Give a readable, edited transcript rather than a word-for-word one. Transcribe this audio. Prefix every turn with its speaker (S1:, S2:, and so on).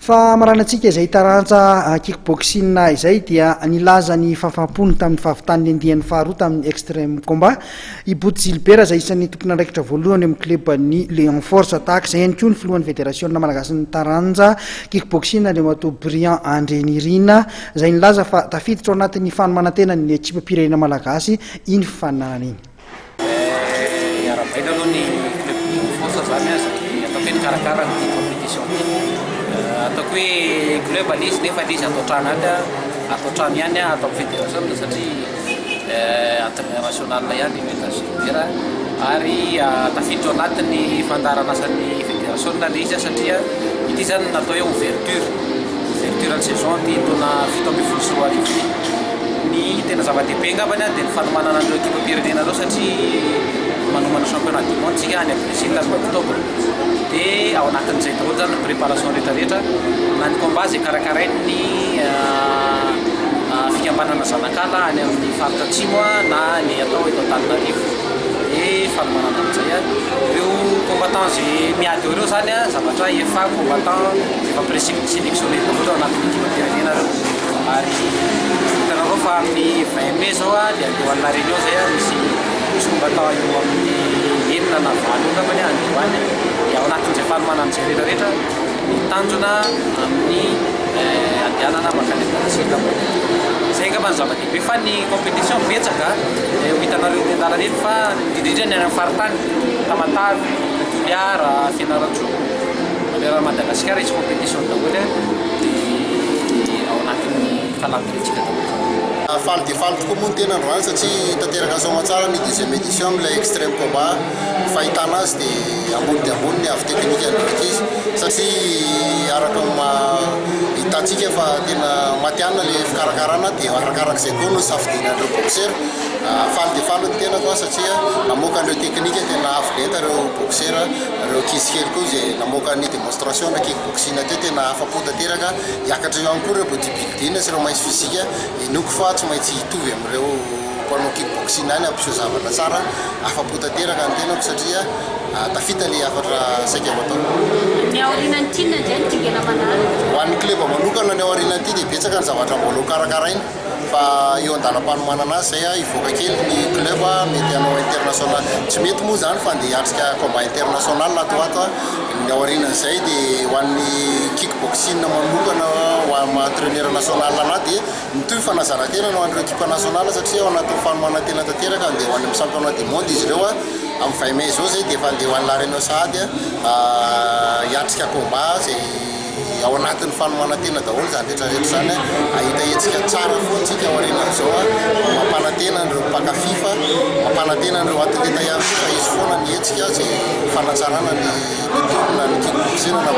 S1: fa maranatsika izay taranja kickboxing izay dia nilaza ny fafapony tamin'ny fahavitany andihan'ny faharoa tamin'ny extrême combat Iboto Gilbert izay isan'ny tompona andraikitra voalohany amin'ny club-ny Léon Force Attack izay ihany koa ny filohan'ny fédération malagasy ny taranja kickboxing le Mato-Briand Andrenirina izay nilaza fa tafiditra ao anatin'ny fanomanantena ny ekipam-pirenena malagasy iny fifaninanana iny.
S2: Iarabaina aloha ny club Force zany ataoko hoe nikarakara ny compétition ataoko hoe club anisy nefa izy atao trano ihany atao fédération satria international ihany États-Unis ary tafiditra ao anatin'ny fandarana asan'ny fédération le izy satria ity zany natao hoe ouverture ny saison ty taona 7 ny tena zava-dehibe angambany dia ny fanomanana an'ireo ekipam-pirenena ireo satria manomana championnat du monde tsika any Brésil mois d'octobre dia ao anatin'izay daholo zany ny préparation rehetrarehetra na ny combat zay karakarainy ny fikambanana zanakala any amin'ny faritra atsimo na ny atao eto Antananarivo dia fanomanana amin'izay ireo combattant zay miady ireo zany zavatra efa combattant efa présélectionné daholo ao anatin'ny ekipam-pirenena ireo ary hitanareo fa amin'ny 20 mai zao dia andeo an'la réunion zay misy combattant eo amin'ny enina na valo angambany andeo any dia ao anatin'izay fanomanana izay rehetrarehetra mitanjona amin'ny andehanana makany Brésil zay angambany zava-dehibe fa ny compétition betsaka hitanareo ny andalana eny fa indrindra ny any amin'ny faritany Tamatavy, Toliara, Fianarantsoa malera Madagasikara izy compétition daholo dia ao anatin'ny calendrier-tsika daholo.
S3: Faly dia faly tokoa moa ny tena androany satria tanteraka soamatsara ny 10e édition amin'ilay extrême combat fahitana azy dia ambony ny avy teknika ndraiky izy satria araka hitantsika fa tena matianina le fikarakarana dia arakarak'izay koa no safidina ireo boxeur faly dia faly ny tena koa satria namoaka an'ireo teknika tena avo lenta ireo boxeur ireo kisikely koa izay namoaka ny démonstration na kickboxing teo tena afa-po tanteraka hiakatra eo ihany koa ireo bodybuilding sy ireo mainsy physique inoko fa tsy maintsy hitovy amin'ireo mpanao kickboxing any ampiseho zavatra tsara afa-po tanteraka ny tenako satria tafita le afatra saika matao.
S4: Ny aorianany ity na zay tingena manaraka
S3: ho an'ny club manokana ny aorianany ity dia betsaka ny zavatra mbola karakaraina fa eo an-dalam-panomanana azy zay ivoaka kely ny club mety hanao international tsy mety moa zany fa andeha hiatrika combat international atoato ny aorianan'izay dia ho an'ny kickboxing manokana ho amin'ny entraîneur national ana dia mitovy fanazarantena no an'ireo équipe nationale satria ao anatin'ny fanomanantena tanteraka andeha ho any amin'ny championnat du monde izy ireo amin'ny 20 mai zao zay dia efa andeha ho any la réunion sahady hiatrika combat zay ao anatin'ny fanomanantena daholo zany rehetrarehetra zany ahita hetsika tsara foantsika aorianan'izao mampanantena an'ireo mpaka FIFA mampanantena an'ireo atleta ihany koa fa izy foana ny hetsika zay fanatsarana ny tompona ny kickboxing na